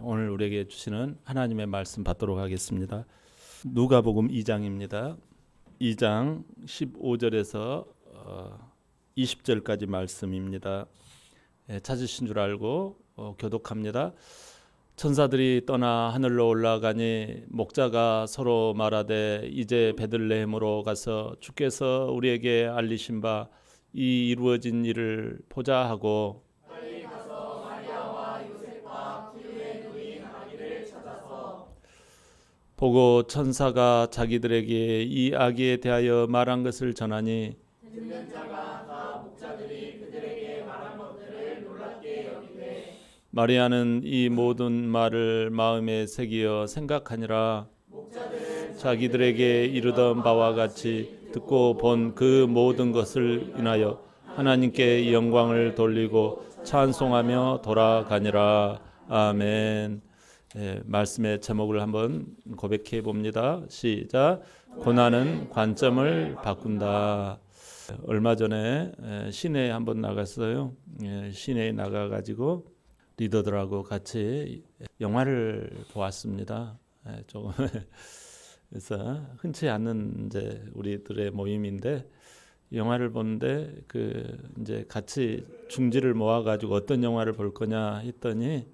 오늘 우리에게 주시는 하나님의 말씀 받도록 하겠습니다. 누가복음 2장입니다. 2장 15절에서 20절까지 말씀입니다. 찾으신 줄 알고 교독합니다. 천사들이 떠나 하늘로 올라가니 목자가 서로 말하되 이제 베들레헴으로 가서 주께서 우리에게 알리신 바 이 이루어진 일을 보자 하고 빨리 가서 마리아와 요셉과 기후에 누인 아기를 찾아서 보고 천사가 자기들에게 이 아기에 대하여 말한 것을 전하니 듣는 자가 다 목자들이 그들에게 말한 것들을 놀랍게 여기되 마리아는 이 모든 말을 마음에 새기어 생각하니라. 목자들은 자기들에게 이르던 바와 같이 듣고 본 그 모든 것을 인하여 하나님께 영광을 돌리고 찬송하며 돌아가니라. 아멘. 말씀의 제목을 한번 고백해 봅니다. 시작. 고난은 관점을 바꾼다. 얼마 전에 시내에 한번 나갔어요. 시내에 나가가지고 리더들하고 같이 영화를 보았습니다. 조금 그래서 흔치 않는 이제 우리들의 모임인데 영화를 보는데 이제 같이 중지를 모아가지고 어떤 영화를 볼 거냐 했더니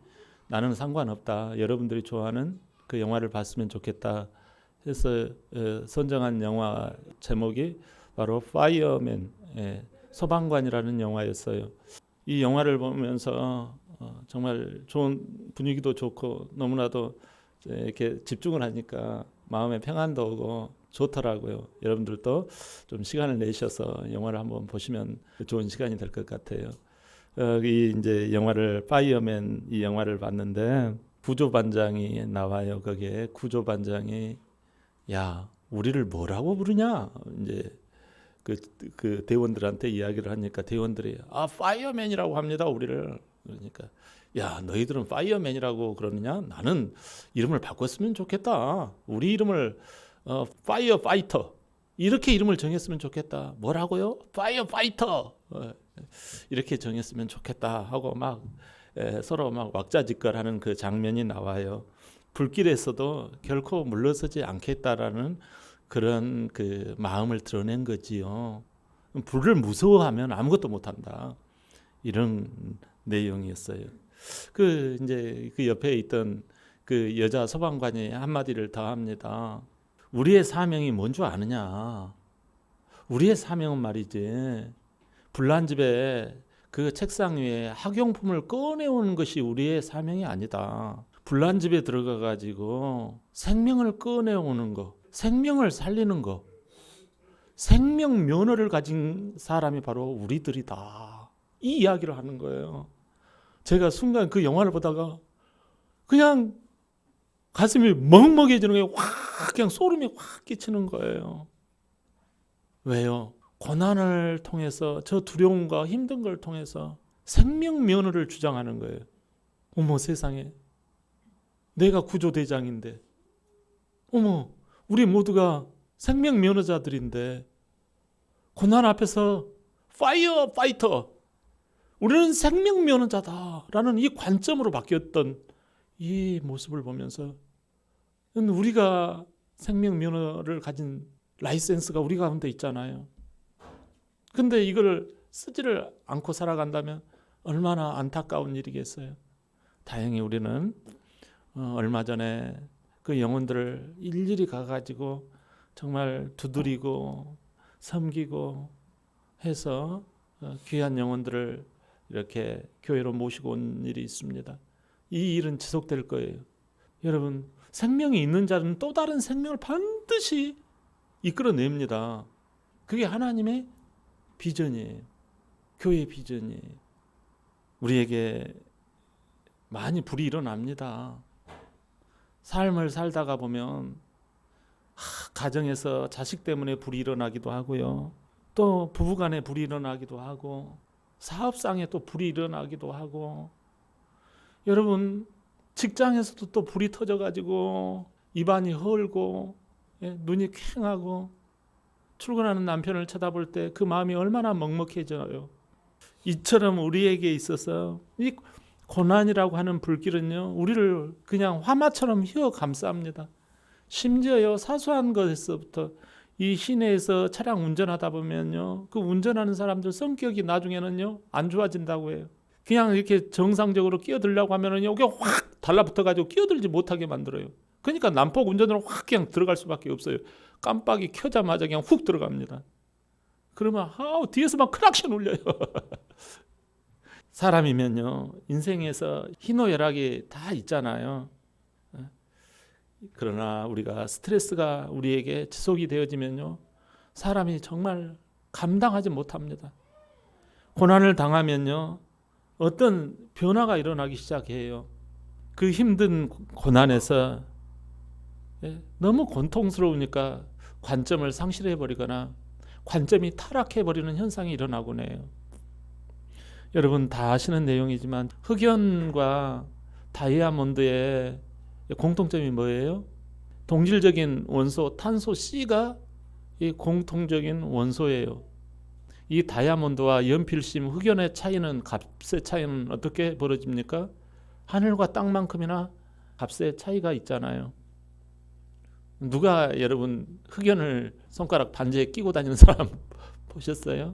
나는 상관없다. 여러분들이 좋아하는 그 영화를 봤으면 좋겠다 해서 선정한 영화 제목이 바로 파이어맨, 소방관이라는 영화였어요. 이 영화를 보면서 정말 좋은 분위기도 좋고 너무나도 이렇게 집중을 하니까 마음의 평안도 오고 좋더라고요. 여러분들도 좀 시간을 내셔서 영화를 한번 보시면 좋은 시간이 될 것 같아요. 이 이제 영화를 파이어맨 이 영화를 봤는데 구조반장이 나와요. 거기에 구조반장이 야 우리를 뭐라고 부르냐 이제 그 대원들한테 이야기를 하니까 대원들이 파이어맨이라고 합니다 우리를. 그러니까 야 너희들은 파이어맨이라고 그러느냐? 나는 이름을 바꿨으면 좋겠다. 우리 이름을 파이어 파이터 이렇게 이름을 정했으면 좋겠다. 뭐라고요? 파이어 파이터 이렇게 정했으면 좋겠다 하고 막 서로 막 왁자지껄하는 그 장면이 나와요. 불길에서도 결코 물러서지 않겠다라는 그런 그 마음을 드러낸 거지요. 불을 무서워하면 아무것도 못한다. 이런 내용이었어요. 이제 그 옆에 있던 그 여자 소방관이 한마디를 더 합니다. 우리의 사명이 뭔 줄 아느냐? 우리의 사명은 말이지. 불난 집에 그 책상 위에 학용품을 꺼내오는 것이 우리의 사명이 아니다. 불난 집에 들어가 가지고 생명을 꺼내오는 거, 생명을 살리는 거, 생명 면허를 가진 사람이 바로 우리들이다. 이 이야기를 하는 거예요. 제가 순간 그 영화를 보다가 그냥 가슴이 먹먹해지는 게 확 그냥 소름이 확 끼치는 거예요. 왜요? 고난을 통해서 저 두려움과 힘든 걸 통해서 생명 면허를 주장하는 거예요. 어머 세상에 내가 구조대장인데 어머 우리 모두가 생명 면허자들인데 고난 앞에서 파이어 파이터 우리는 생명 면허자다라는 이 관점으로 바뀌었던 이 모습을 보면서 우리가 생명 면허를 가진 라이센스가 우리 가운데 있잖아요. 근데 이걸 쓰지를 않고 살아간다면 얼마나 안타까운 일이겠어요. 다행히 우리는 얼마 전에 그 영혼들을 일일이 가가지고 정말 두드리고 섬기고 해서 귀한 영혼들을 이렇게 교회로 모시고 온 일이 있습니다. 이 일은 지속될 거예요. 여러분 생명이 있는 자는 또 다른 생명을 반드시 이끌어냅니다. 그게 하나님의 비전이에요. 교회의 비전이에요. 우리에게 많이 불이 일어납니다. 삶을 살다가 보면 가정에서 자식 때문에 불이 일어나기도 하고요. 또 부부간에 불이 일어나기도 하고 사업상에 또 불이 일어나기도 하고 여러분 직장에서도 또 불이 터져가지고 입안이 헐고 눈이 퀭하고 출근하는 남편을 쳐다볼 때 그 마음이 얼마나 먹먹해져요. 이처럼 우리에게 있어서 이 고난이라고 하는 불길은요, 우리를 그냥 화마처럼 휘어 감쌉니다. 심지어요, 사소한 것에서부터 이 시내에서 차량 운전하다 보면요, 그 운전하는 사람들 성격이 나중에는요 안 좋아진다고 해요. 그냥 이렇게 정상적으로 끼어들려고 하면은요, 이게 확 달라붙어가지고 끼어들지 못하게 만들어요. 그러니까 난폭 운전으로 확 그냥 들어갈 수밖에 없어요. 깜빡이 켜자마자 그냥 훅 들어갑니다. 그러면 뒤에서 막 크락션 울려요. 사람이면요, 인생에서 희노애락이 다 있잖아요. 그러나 우리가 스트레스가 우리에게 지속이 되어지면요, 사람이 정말 감당하지 못합니다. 고난을 당하면요, 어떤 변화가 일어나기 시작해요. 그 힘든 고난에서 너무 고통스러우니까 관점을 상실해 버리거나 관점이 타락해 버리는 현상이 일어나곤 해요. 여러분 다 아시는 내용이지만 흑연과 다이아몬드의 공통점이 뭐예요? 동질적인 원소 탄소 C가 이 공통적인 원소예요. 이 다이아몬드와 연필심, 흑연의 차이는, 값의 차이는 어떻게 벌어집니까? 하늘과 땅만큼이나 값의 차이가 있잖아요. 누가 여러분 흑연을 손가락 반지에 끼고 다니는 사람 보셨어요?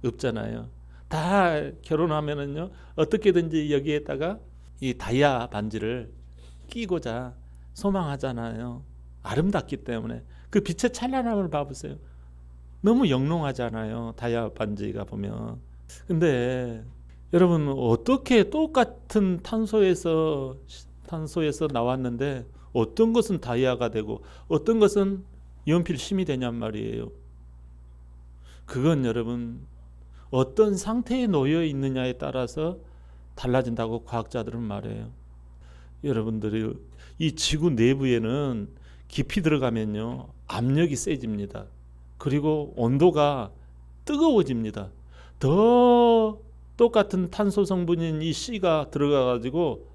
없잖아요. 다 결혼하면은요, 어떻게든지 여기에다가 이 다이아 반지를 끼고자 소망하잖아요. 아름답기 때문에. 그 빛의 찬란함을 봐보세요. 너무 영롱하잖아요, 다이아 반지가 보면. 근데 여러분 어떻게 똑같은 탄소에서 나왔는데 어떤 것은 다이아가 되고 어떤 것은 연필심이 되냔 말이에요. 그건 여러분 어떤 상태에 놓여 있느냐에 따라서 달라진다고 과학자들은 말해요. 여러분들이 이 지구 내부에는 깊이 들어가면요, 압력이 세집니다. 그리고 온도가 뜨거워집니다. 더 똑같은 탄소 성분인 이 C가 들어가가지고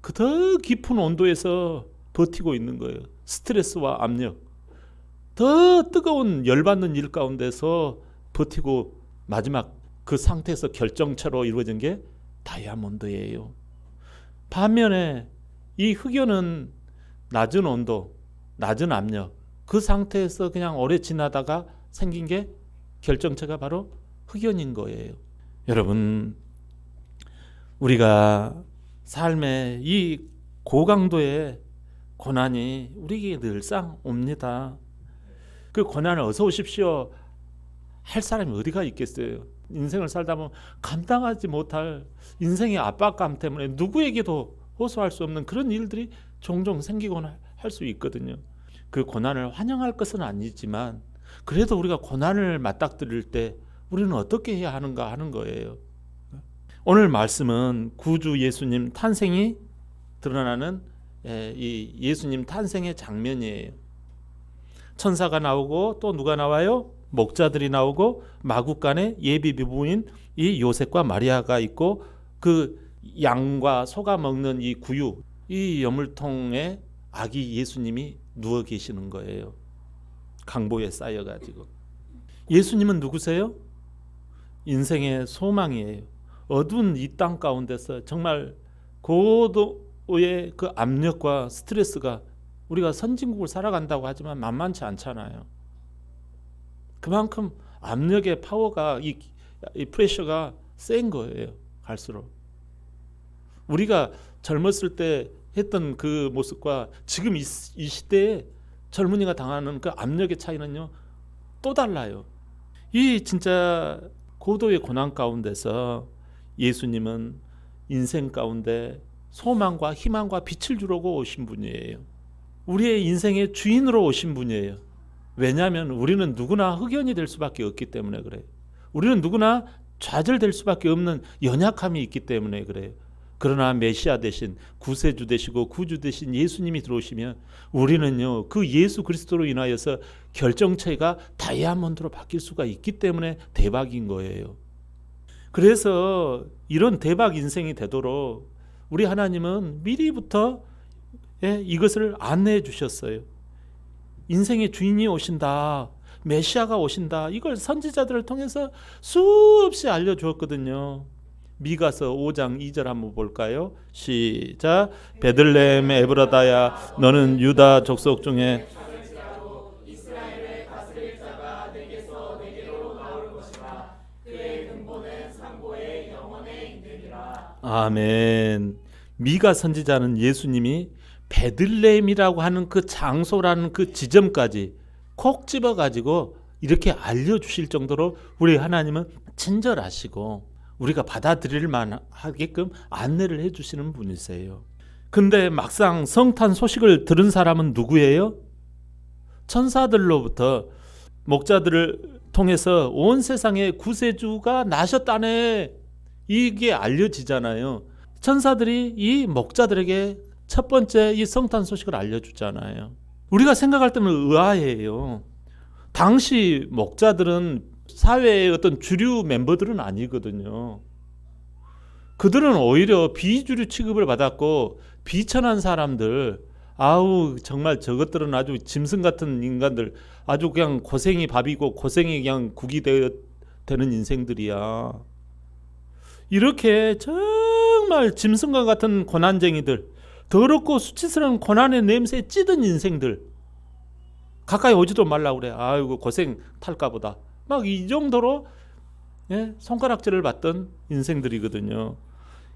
그 더 깊은 온도에서 버티고 있는 거예요. 스트레스와 압력, 더 뜨거운 열받는 일 가운데서 버티고 마지막 그 상태에서 결정체로 이루어진 게 다이아몬드예요. 반면에 이 흑연은 낮은 온도, 낮은 압력, 그 상태에서 그냥 오래 지나다가 생긴 게 결정체가 바로 흑연인 거예요. 여러분, 우리가 삶의 이 고강도의 고난이 우리에게 늘상 옵니다. 그 고난을 어서 오십시오 할 사람이 어디가 있겠어요? 인생을 살다 보면 감당하지 못할 인생의 압박감 때문에 누구에게도 호소할 수 없는 그런 일들이 종종 생기곤 할 수 있거든요. 그 고난을 환영할 것은 아니지만 그래도 우리가 고난을 맞닥뜨릴 때 우리는 어떻게 해야 하는가 하는 거예요. 오늘 말씀은 구주 예수님 탄생이 드러나는 이 예수님 탄생의 장면이에요. 천사가 나오고 또 누가 나와요? 목자들이 나오고 마구간에 예비부부인 이 요셉과 마리아가 있고 그 양과 소가 먹는 이 구유, 이 여물통에 아기 예수님이 누워 계시는 거예요. 강보에 쌓여가지고. 예수님은 누구세요? 인생의 소망이에요. 어두운 이 땅 가운데서 정말 고도의 그 압력과 스트레스가, 우리가 선진국을 살아간다고 하지만 만만치 않잖아요. 그만큼 압력의 파워가 이 프레셔가 센 거예요. 갈수록 우리가 젊었을 때 했던 그 모습과 지금 이 시대에 젊은이가 당하는 그 압력의 차이는요 또 달라요. 이 진짜 고도의 고난 가운데서 예수님은 인생 가운데 소망과 희망과 빛을 주려고 오신 분이에요. 우리의 인생의 주인으로 오신 분이에요. 왜냐하면 우리는 누구나 흑연이 될 수밖에 없기 때문에 그래요. 우리는 누구나 좌절될 수밖에 없는 연약함이 있기 때문에 그래요. 그러나 메시아 대신 구세주 되시고 구주 되신 예수님이 들어오시면 우리는요 그 예수 그리스도로 인하여서 결정체가 다이아몬드로 바뀔 수가 있기 때문에 대박인 거예요. 그래서 이런 대박 인생이 되도록 우리 하나님은 미리부터 이것을 안내해 주셨어요. 인생의 주인이 오신다, 메시아가 오신다, 이걸 선지자들을 통해서 수없이 알려주었거든요. 미가서 5장 2절 한번 볼까요? 시작. 베들레헴 에브라다야 너는 유다 족속 중에 이스라엘을 다스릴 자가 내게서 내게로 나올 것이라. 그의 근본은 상고의 영원에 있느니라. 아멘. 미가 선지자는 예수님이 베들레헴이라고 하는 그 장소라는 그 지점까지 콕 집어가지고 이렇게 알려주실 정도로 우리 하나님은 친절하시고 우리가 받아들일 만하게끔 안내를 해주시는 분이세요. 근데 막상 성탄 소식을 들은 사람은 누구예요? 천사들로부터 목자들을 통해서 온 세상에 구세주가 나셨다네, 이게 알려지잖아요. 천사들이 이 목자들에게 첫 번째 이 성탄 소식을 알려주잖아요. 우리가 생각할 때는 의아해요. 당시 목자들은 사회의 어떤 주류 멤버들은 아니거든요. 그들은 오히려 비주류 취급을 받았고 비천한 사람들, 아우 정말 저것들은 아주 짐승 같은 인간들, 아주 그냥 고생이 밥이고 고생이 그냥 국이 되는 인생들이야. 이렇게 정말 짐승과 같은 고난쟁이들, 더럽고 수치스러운 고난의 냄새에 찌든 인생들, 가까이 오지도 말라고 그래. 아이고 고생 탈까 보다. 막 이 정도로 손가락질을 받던 인생들이거든요.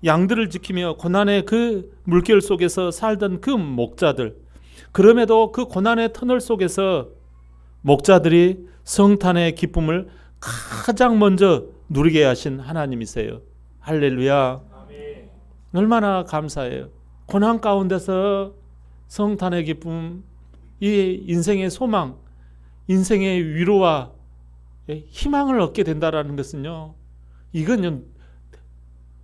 양들을 지키며 고난의 그 물결 속에서 살던 그 목자들, 그럼에도 그 고난의 터널 속에서 목자들이 성탄의 기쁨을 가장 먼저 누리게 하신 하나님이세요. 할렐루야. 아멘. 얼마나 감사해요. 고난 가운데서 성탄의 기쁨, 이 인생의 소망, 인생의 위로와 희망을 얻게 된다라는 것은요, 이건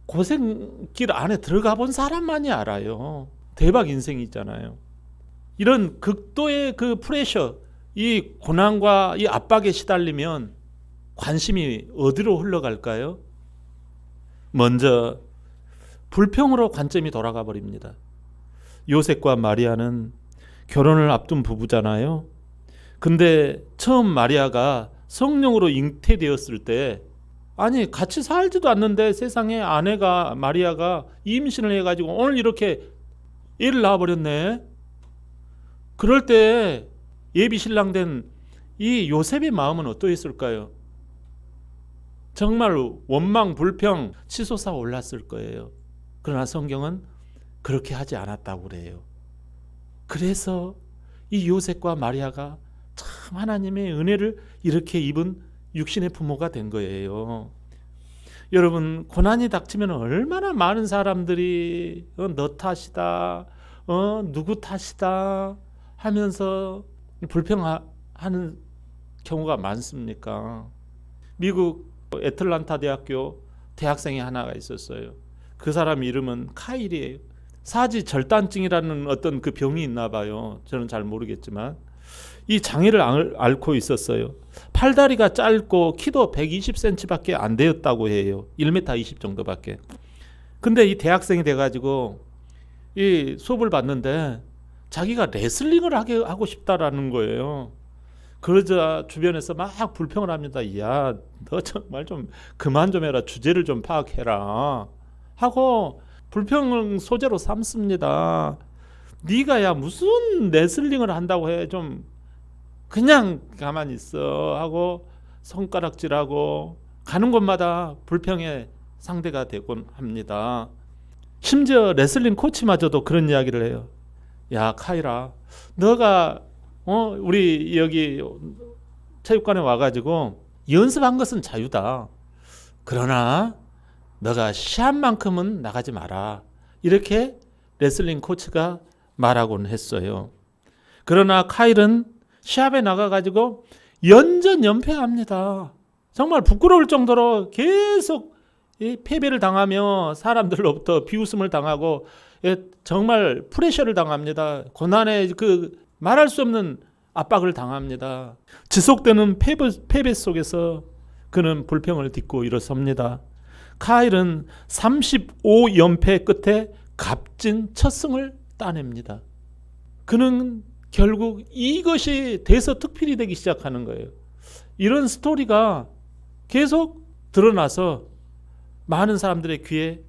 고생길 안에 들어가 본 사람만이 알아요. 대박 인생이 있잖아요. 이런 극도의 그 프레셔, 이 고난과 이 압박에 시달리면 관심이 어디로 흘러갈까요? 먼저 불평으로 관점이 돌아가 버립니다. 요셉과 마리아는 결혼을 앞둔 부부잖아요. 근데 처음 마리아가 성령으로 잉태되었을 때, 아니 같이 살지도 않는데 세상에 아내가 마리아가 임신을 해가지고 오늘 이렇게 애를 낳아버렸네. 그럴 때 예비 신랑 된 이 요셉의 마음은 어떠했을까요? 정말 원망, 불평, 치솟아 올랐을 거예요. 그러나 성경은 그렇게 하지 않았다고 그래요. 그래서 이 요셉과 마리아가 참 하나님의 은혜를 이렇게 입은 육신의 부모가 된 거예요. 여러분, 고난이 닥치면 얼마나 많은 사람들이 너 탓이다, 누구 탓이다 하면서 불평하는 경우가 많습니까? 미국 애틀란타 대학교 대학생이 하나가 있었어요. 그 사람 이름은 카일이에요. 사지 절단증이라는 어떤 그 병이 있나 봐요. 저는 잘 모르겠지만 이 장애를 앓고 있었어요. 팔다리가 짧고 키도 120cm밖에 안 되었다고 해요. 1m 20 정도밖에. 근데 이 대학생이 돼가지고 이 수업을 받는데 자기가 레슬링을 하고 싶다라는 거예요. 그러자 주변에서 막 불평을 합니다. 야, 너 정말 좀 그만 좀 해라. 주제를 좀 파악해라. 하고 불평 소재로 삼습니다. 네가 야 무슨 레슬링을 한다고 해. 좀 그냥 가만히 있어 하고 손가락질하고 가는 곳마다 불평의 상대가 되곤 합니다. 심지어 레슬링 코치마저도 그런 이야기를 해요. 야 카이라, 너가 우리 여기 체육관에 와가지고 연습한 것은 자유다. 그러나 너가 시합만큼은 나가지 마라. 이렇게 레슬링 코치가 말하곤 했어요. 그러나 카일은 시합에 나가가지고 연전연패합니다. 정말 부끄러울 정도로 계속 패배를 당하며 사람들로부터 비웃음을 당하고 정말 프레셔를 당합니다. 고난의 그 말할 수 없는 압박을 당합니다. 지속되는 패배 속에서 그는 불평을 딛고 일어섭니다. 카일은 35연패 끝에 값진 첫 승을 따냅니다. 그는 결국 이것이 대서특필이 되기 시작하는 거예요. 이런 스토리가 계속 드러나서 많은 사람들의 귀에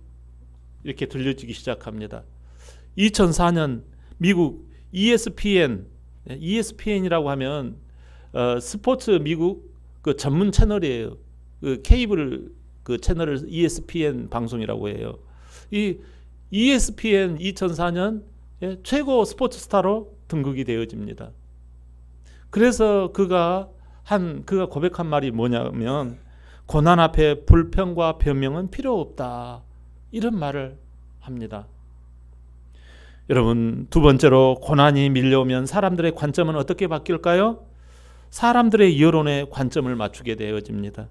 이렇게 들려지기 시작합니다. 2004년 미국 ESPN이라고 하면 스포츠 미국 그 전문 채널이에요. 그 케이블 그 채널을 ESPN 방송이라고 해요. 이 ESPN 2004년 최고 스포츠 스타로 등극이 되어집니다. 그래서 그가 고백한 말이 뭐냐면 고난 앞에 불평과 변명은 필요 없다. 이런 말을 합니다. 여러분, 두 번째로 고난이 밀려오면 사람들의 관점은 어떻게 바뀔까요? 사람들의 여론에 관점을 맞추게 되어집니다.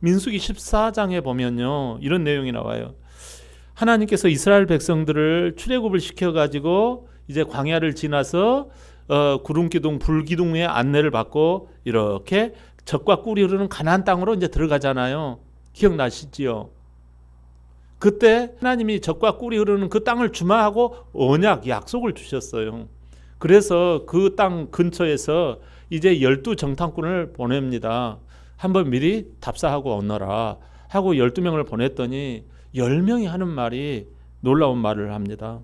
민수기 14장에 보면요, 이런 내용이 나와요. 하나님께서 이스라엘 백성들을 출애굽을 시켜가지고 이제 광야를 지나서 구름 기둥, 불 기둥의 안내를 받고 이렇게 젖과 꿀이 흐르는 가나안 땅으로 이제 들어가잖아요. 기억나시지요? 그때 하나님이 젖과 꿀이 흐르는 그 땅을 주마하고 언약, 약속을 주셨어요. 그래서 그 땅 근처에서 이제 12정탐꾼을 보냅니다. 한번 미리 답사하고 오너라 하고 12명을 보냈더니 10명이 하는 말이 놀라운 말을 합니다.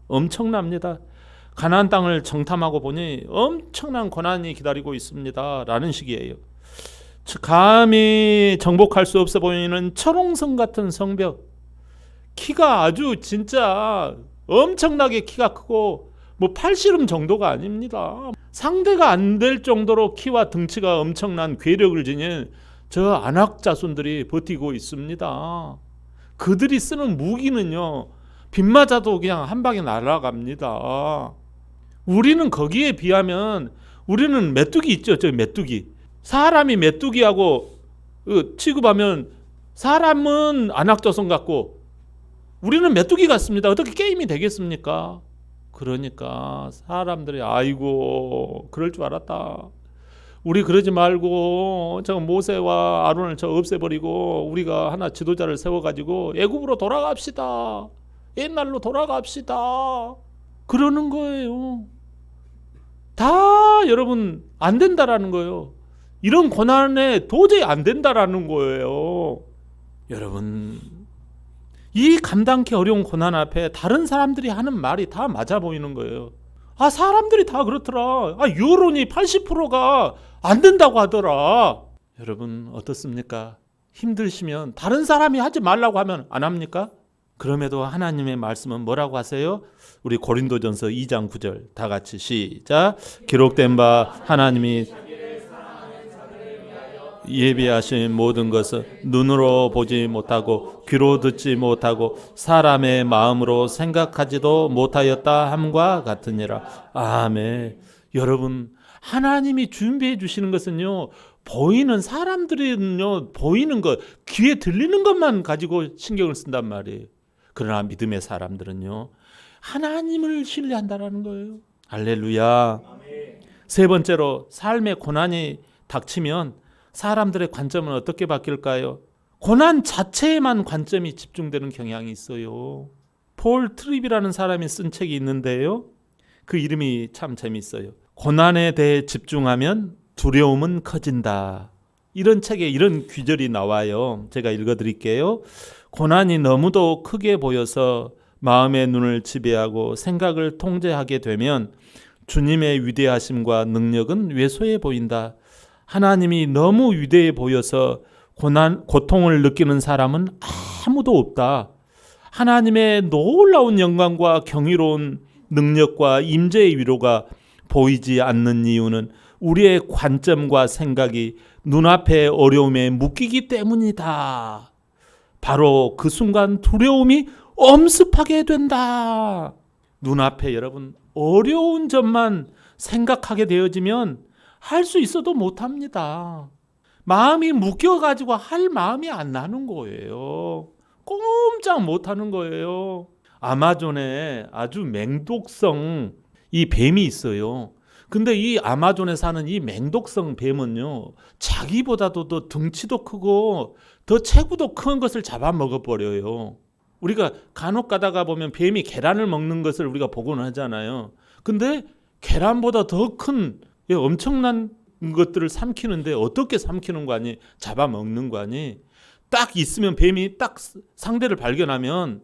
엄청납니다. 가나안 땅을 정탐하고 보니 엄청난 고난이 기다리고 있습니다. 라는 식이에요. 감히 정복할 수 없어 보이는 철옹성 같은 성벽, 키가 아주 진짜 엄청나게 키가 크고 뭐 팔씨름 정도가 아닙니다. 상대가 안 될 정도로 키와 등치가 엄청난 괴력을 지닌 저 안악 자손들이 버티고 있습니다. 그들이 쓰는 무기는요, 빗 맞아도 그냥 한 방에 날아갑니다. 우리는 거기에 비하면 우리는 메뚜기 있죠, 저 메뚜기. 사람이 메뚜기하고 취급하면 사람은 안악자손 같고 우리는 메뚜기 같습니다. 어떻게 게임이 되겠습니까? 그러니까 사람들이 아이고 그럴 줄 알았다. 우리 그러지 말고 저 모세와 아론을 저 없애버리고 우리가 하나 지도자를 세워가지고 애굽으로 돌아갑시다. 옛날로 돌아갑시다. 그러는 거예요. 다 여러분 안 된다라는 거예요. 이런 고난에 도저히 안 된다라는 거예요. 여러분, 이 감당기 어려운 고난 앞에 다른 사람들이 하는 말이 다 맞아 보이는 거예요. 사람들이 다 그렇더라. 여론이 80%가 안 된다고 하더라. 여러분 어떻습니까? 힘드시면 다른 사람이 하지 말라고 하면 안 합니까? 그럼에도 하나님의 말씀은 뭐라고 하세요? 우리 고린도전서 2장 9절 다 같이 시작. 기록된 바 하나님이 예비하신 모든 것은 눈으로 보지 못하고 귀로 듣지 못하고 사람의 마음으로 생각하지도 못하였다 함과 같으니라. 아멘. 여러분, 하나님이 준비해 주시는 것은요, 보이는 사람들은요, 보이는 것, 귀에 들리는 것만 가지고 신경을 쓴단 말이에요. 그러나 믿음의 사람들은요, 하나님을 신뢰한다라는 거예요. 할렐루야. 세 번째로, 삶의 고난이 닥치면 사람들의 관점은 어떻게 바뀔까요? 고난 자체에만 관점이 집중되는 경향이 있어요. 폴 트립이라는 사람이 쓴 책이 있는데요, 그 이름이 참 재밌어요. 고난에 대해 집중하면 두려움은 커진다. 이런 책에 이런 귀절이 나와요. 제가 읽어드릴게요. 고난이 너무도 크게 보여서 마음의 눈을 지배하고 생각을 통제하게 되면 주님의 위대하심과 능력은 왜소해 보인다. 하나님이 너무 위대해 보여서 고통을 느끼는 사람은 아무도 없다. 하나님의 놀라운 영광과 경이로운 능력과 임재의 위로가 보이지 않는 이유는 우리의 관점과 생각이 눈앞의 어려움에 묶이기 때문이다. 바로 그 순간 두려움이 엄습하게 된다. 눈앞에 여러분 어려운 점만 생각하게 되어지면 할 수 있어도 못합니다. 마음이 묶여가지고 할 마음이 안 나는 거예요. 꼼짝 못하는 거예요. 아마존에 아주 맹독성 이 뱀이 있어요. 근데 이 아마존에 사는 이 맹독성 뱀은요, 자기보다도 더 등치도 크고 더 체구도 큰 것을 잡아먹어 버려요. 우리가 간혹 가다가 보면 뱀이 계란을 먹는 것을 우리가 보곤 하잖아요. 근데 계란보다 더 큰 엄청난 것들을 삼키는데 어떻게 삼키는 거 아니? 잡아먹는 거 아니? 딱 있으면 뱀이 딱 상대를 발견하면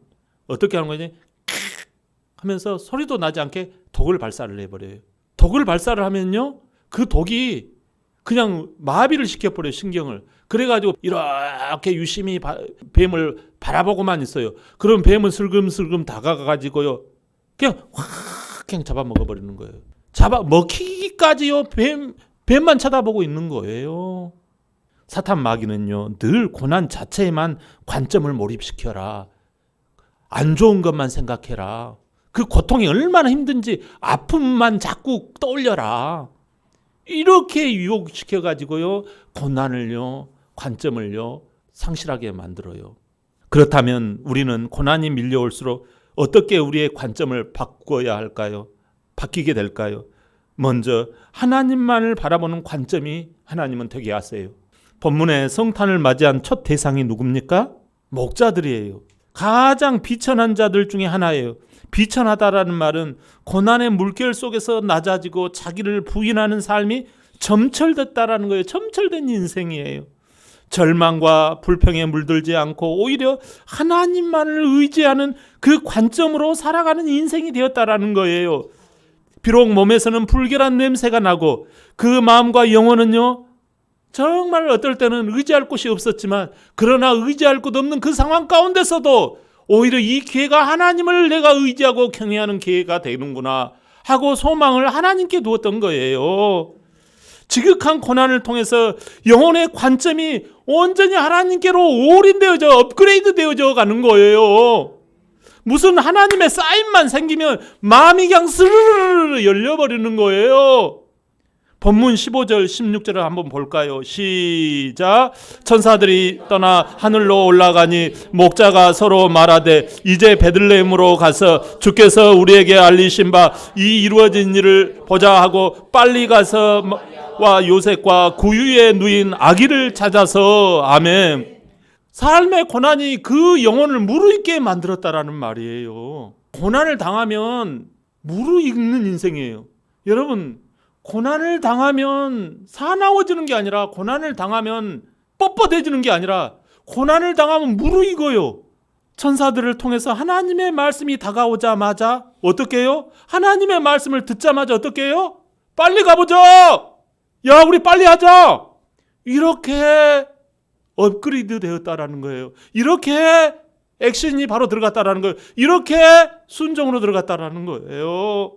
어떻게 하는 거지? 하면서 소리도 나지 않게 독을 발사를 해버려요. 독을 발사를 하면요, 그 독이 그냥 마비를 시켜버려요, 신경을. 그래가지고 이렇게 유심히 뱀을 바라보고만 있어요. 그럼 뱀은 슬금슬금 다가가가지고요, 그냥 잡아먹어버리는 거예요. 잡아먹히기까지요, 뱀만 쳐다보고 있는 거예요. 사탄 마귀는요, 늘 고난 자체에만 관점을 몰입시켜라. 안 좋은 것만 생각해라. 그 고통이 얼마나 힘든지 아픔만 자꾸 떠올려라. 이렇게 유혹시켜가지고요, 고난을요, 관점을요, 상실하게 만들어요. 그렇다면 우리는 고난이 밀려올수록 어떻게 우리의 관점을 바꿔야 할까요? 바뀌게 될까요? 먼저 하나님만을 바라보는 관점이 하나님은 되게 하세요. 본문에 성탄을 맞이한 첫 대상이 누굽니까? 목자들이에요. 가장 비천한 자들 중에 하나예요. 비천하다라는 말은 고난의 물결 속에서 낮아지고 자기를 부인하는 삶이 점철됐다라는 거예요. 점철된 인생이에요. 절망과 불평에 물들지 않고 오히려 하나님만을 의지하는 그 관점으로 살아가는 인생이 되었다라는 거예요. 비록 몸에서는 불결한 냄새가 나고 그 마음과 영혼은요, 정말 어떨 때는 의지할 곳이 없었지만, 그러나 의지할 곳 없는 그 상황 가운데서도 오히려 이 기회가 하나님을 내가 의지하고 경외하는 기회가 되는구나 하고 소망을 하나님께 두었던 거예요. 지극한 고난을 통해서 영혼의 관점이 온전히 하나님께로 올인되어져 업그레이드 되어져 가는 거예요. 무슨 하나님의 사인만 생기면 마음이 그냥 스르르 열려버리는 거예요. 본문 15절 16절을 한번 볼까요? 시작. 천사들이 떠나 하늘로 올라가니 목자가 서로 말하되 이제 베들레헴으로 가서 주께서 우리에게 알리신 바 이 이루어진 일을 보자 하고 빨리 가서 와 요셉과 구유에 누인 아기를 찾아서. 아멘. 삶의 고난이 그 영혼을 무르익게 만들었다라는 말이에요. 고난을 당하면 무르익는 인생이에요. 여러분, 고난을 당하면 사나워지는 게 아니라, 고난을 당하면 뻣뻣해지는 게 아니라, 고난을 당하면 무르익어요. 천사들을 통해서 하나님의 말씀이 다가오자마자 어떻게 해요? 하나님의 말씀을 듣자마자 어떻게 해요? 빨리 가보자! 야, 우리 빨리 하자! 이렇게 업그레이드 되었다라는 거예요. 이렇게 액션이 바로 들어갔다라는 거예요. 이렇게 순종으로 들어갔다라는 거예요.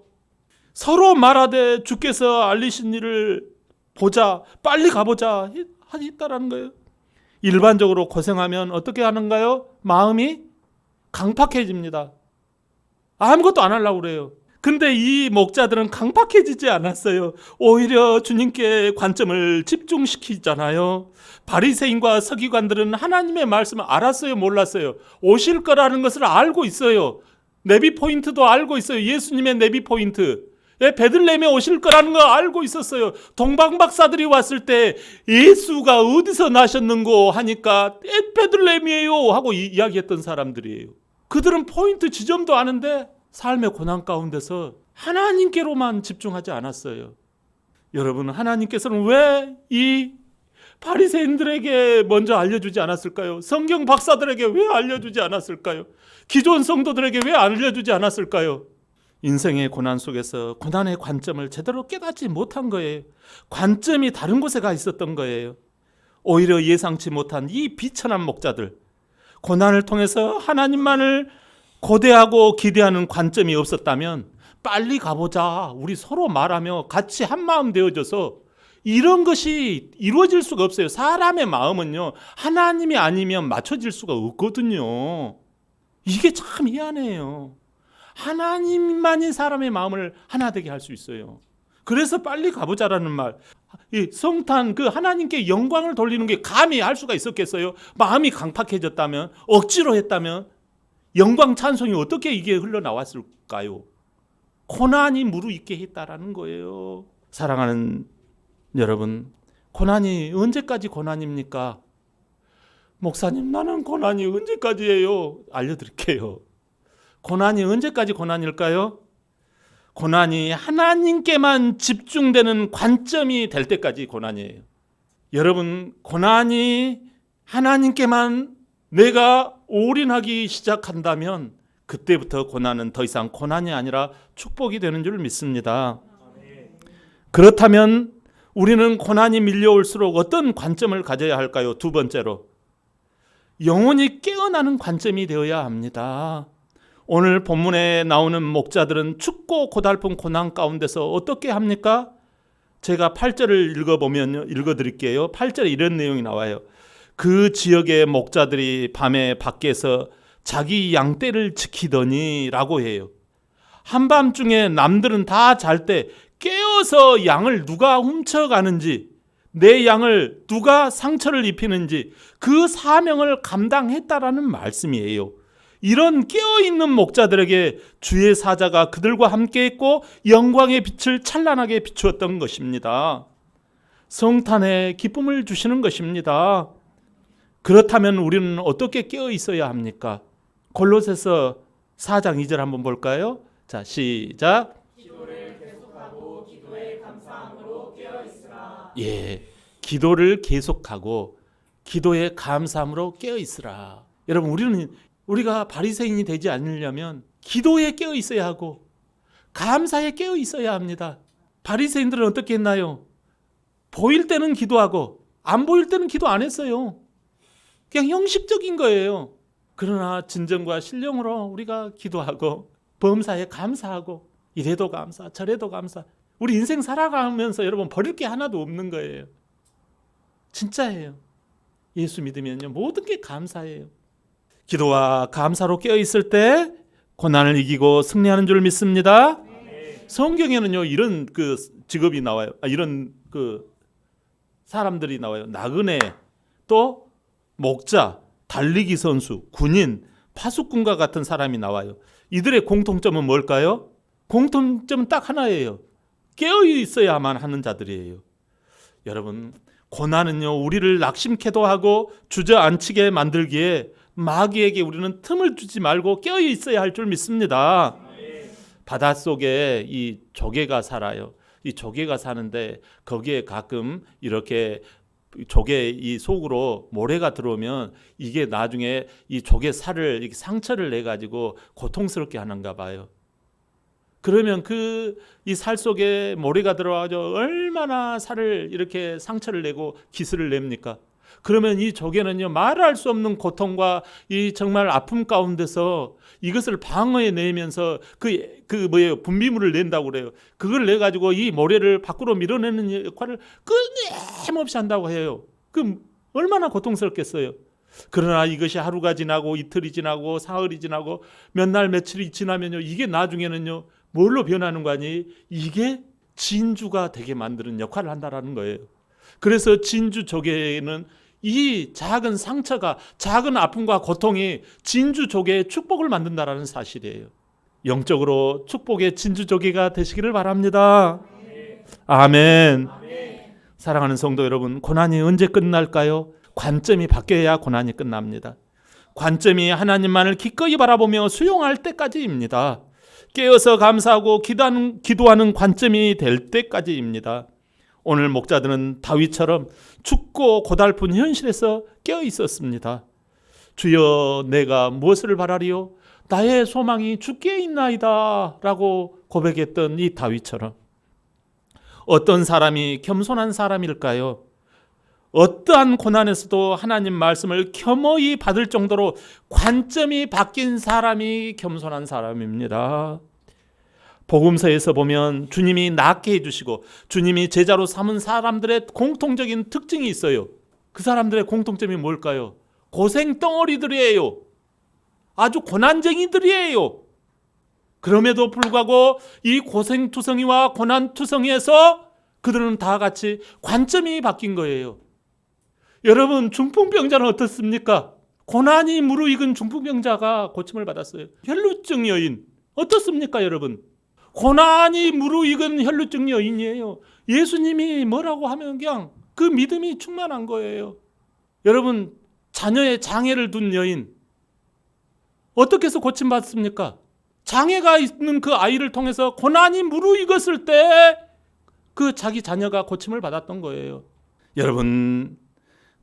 서로 말하되 주께서 알리신 일을 보자, 빨리 가보자 했다라는 거예요. 일반적으로 고생하면 어떻게 하는가요? 마음이 강팍해집니다. 아무것도 안 하려고 그래요. 근데 이 목자들은 강팍해지지 않았어요. 오히려 주님께 관점을 집중시키잖아요. 바리새인과 서기관들은 하나님의 말씀을 알았어요, 몰랐어요? 오실 거라는 것을 알고 있어요. 내비 포인트도 알고 있어요. 예수님의 내비 포인트. 베들레헴에 오실 거라는 거 알고 있었어요. 동방박사들이 왔을 때 예수가 어디서 나셨는고 하니까 베들레헴이에요 하고 이야기했던 사람들이에요. 그들은 포인트 지점도 아는데 삶의 고난 가운데서 하나님께로만 집중하지 않았어요. 여러분, 하나님께서는 왜 이 바리새인들에게 먼저 알려주지 않았을까요? 성경 박사들에게 왜 알려주지 않았을까요? 기존 성도들에게 왜 알려주지 않았을까요? 인생의 고난 속에서 고난의 관점을 제대로 깨닫지 못한 거예요. 관점이 다른 곳에 가 있었던 거예요. 오히려 예상치 못한 이 비천한 목자들, 고난을 통해서 하나님만을 고대하고 기대하는 관점이 없었다면 빨리 가보자, 우리 서로 말하며 같이 한마음 되어져서 이런 것이 이루어질 수가 없어요. 사람의 마음은요, 하나님이 아니면 맞춰질 수가 없거든요. 이게 참 희한해요. 하나님만이 사람의 마음을 하나 되게 할 수 있어요. 그래서 빨리 가보자라는 말, 이 성탄, 그 하나님께 영광을 돌리는 게 감히 할 수가 있었겠어요? 마음이 강팍해졌다면, 억지로 했다면 영광 찬송이 어떻게 이게 흘러나왔을까요? 고난이 무르익게 했다라는 거예요. 사랑하는 여러분, 고난이 언제까지 고난입니까? 목사님, 나는 고난이 언제까지예요? 알려드릴게요. 고난이 언제까지 고난일까요? 고난이 하나님께만 집중되는 관점이 될 때까지 고난이에요. 여러분, 고난이 하나님께만 내가 올인하기 시작한다면 그때부터 고난은 더 이상 고난이 아니라 축복이 되는 줄 믿습니다. 그렇다면 우리는 고난이 밀려올수록 어떤 관점을 가져야 할까요? 두 번째로, 영혼이 깨어나는 관점이 되어야 합니다. 오늘 본문에 나오는 목자들은 춥고 고달픈 고난 가운데서 어떻게 합니까? 제가 8절을 읽어드릴게요. 8절에 이런 내용이 나와요. 그 지역의 목자들이 밤에 밖에서 자기 양떼를 지키더니 라고 해요. 한밤중에 남들은 다 잘 때 깨어서 양을 누가 훔쳐가는지, 내 양을 누가 상처를 입히는지 그 사명을 감당했다라는 말씀이에요. 이런 깨어있는 목자들에게 주의 사자가 그들과 함께 있고 영광의 빛을 찬란하게 비추었던 것입니다. 성탄에 기쁨을 주시는 것입니다. 그렇다면 우리는 어떻게 깨어 있어야 합니까? 골로새서 4장 2절 한번 볼까요? 자, 시작. 기도를 계속하고 기도에 감사함으로 깨어 있으라. 예, 기도를 계속하고 기도에 감사함으로 깨어 있으라. 여러분, 우리가 바리새인이 되지 않으려면 기도에 깨어 있어야 하고 감사에 깨어 있어야 합니다. 바리새인들은 어떻게 했나요? 보일 때는 기도하고 안 보일 때는 기도 안 했어요. 그냥 형식적인 거예요. 그러나 진정과 신령으로 우리가 기도하고 범사에 감사하고 이래도 감사 저래도 감사, 우리 인생 살아가면서 여러분 버릴 게 하나도 없는 거예요. 진짜예요. 예수 믿으면요 모든 게 감사예요. 기도와 감사로 깨어있을 때 고난을 이기고 승리하는 줄 믿습니다. 성경에는요 이런 그 직업이 나와요. 이런 그 사람들이 나와요. 나그네, 또 목자, 달리기 선수, 군인, 파수꾼과 같은 사람이 나와요. 이들의 공통점은 뭘까요? 공통점은 딱 하나예요. 깨어 있어야만 하는 자들이에요. 여러분, 고난은요 우리를 낙심케도 하고 주저앉히게 만들기에 마귀에게 우리는 틈을 주지 말고 깨어 있어야 할 줄 믿습니다. 바닷속에 이 조개가 살아요. 이 조개가 사는데 거기에 가끔 이렇게 조개 이 속으로 모래가 들어오면 이게 나중에 이 조개 살을 이렇게 상처를 내 가지고 고통스럽게 하는가 봐요. 그러면 그 이 살 속에 모래가 들어가서 얼마나 살을 이렇게 상처를 내고 기스를 냅니까? 그러면 이 조개는요 말할 수 없는 고통과 이 정말 아픔 가운데서 이것을 방어해내면서 분비물을 낸다고 그래요. 그걸 내 가지고 이 모래를 밖으로 밀어내는 역할을 끊임없이 한다고 해요. 그럼 얼마나 고통스럽겠어요. 그러나 이것이 하루가 지나고 이틀이 지나고 사흘이 지나고 몇 날 며칠이 지나면요 이게 나중에는요 뭘로 변하는 거 아니? 이게 진주가 되게 만드는 역할을 한다라는 거예요. 그래서 진주 조개는 이 작은 상처가, 작은 아픔과 고통이 진주 조개의 축복을 만든다라는 사실이에요. 영적으로 축복의 진주 조개가 되시기를 바랍니다. 아멘. 사랑하는 성도 여러분, 고난이 언제 끝날까요? 관점이 바뀌어야 고난이 끝납니다. 관점이 하나님만을 기꺼이 바라보며 수용할 때까지입니다. 깨어서 감사하고 기도하는 관점이 될 때까지입니다. 오늘 목자들은 다윗처럼 춥고 고달픈 현실에서 깨어 있었습니다. 주여, 내가 무엇을 바라리요? 나의 소망이 주께 있나이다 라고 고백했던 이 다윗처럼 어떤 사람이 겸손한 사람일까요? 어떠한 고난에서도 하나님 말씀을 겸허히 받을 정도로 관점이 바뀐 사람이 겸손한 사람입니다. 복음서에서 보면 주님이 낫게 해주시고 주님이 제자로 삼은 사람들의 공통적인 특징이 있어요. 그 사람들의 공통점이 뭘까요? 고생덩어리들이에요. 아주 고난쟁이들이에요. 그럼에도 불구하고 이 고생투성이와 고난투성이에서 그들은 다 같이 관점이 바뀐 거예요. 여러분, 중풍병자는 어떻습니까? 고난이 무르익은 중풍병자가 고침을 받았어요. 혈루증 여인 어떻습니까 여러분? 고난이 무르익은 혈루증 여인이에요. 예수님이 뭐라고 하면 그냥 그 믿음이 충만한 거예요. 여러분, 자녀의 장애를 둔 여인 어떻게 해서 고침받습니까? 장애가 있는 그 아이를 통해서 고난이 무르익었을 때 그 자기 자녀가 고침을 받았던 거예요. 여러분,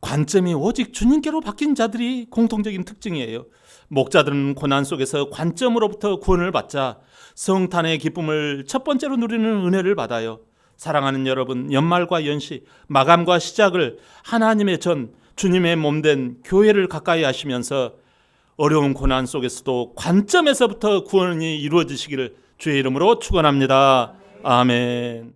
관점이 오직 주님께로 바뀐 자들이 공통적인 특징이에요. 목자들은 고난 속에서 관점으로부터 구원을 받자 성탄의 기쁨을 첫 번째로 누리는 은혜를 받아요. 사랑하는 여러분, 연말과 연시, 마감과 시작을 하나님의 전, 주님의 몸된 교회를 가까이 하시면서 어려운 고난 속에서도 관점에서부터 구원이 이루어지시기를 주의 이름으로 축원합니다. 아멘.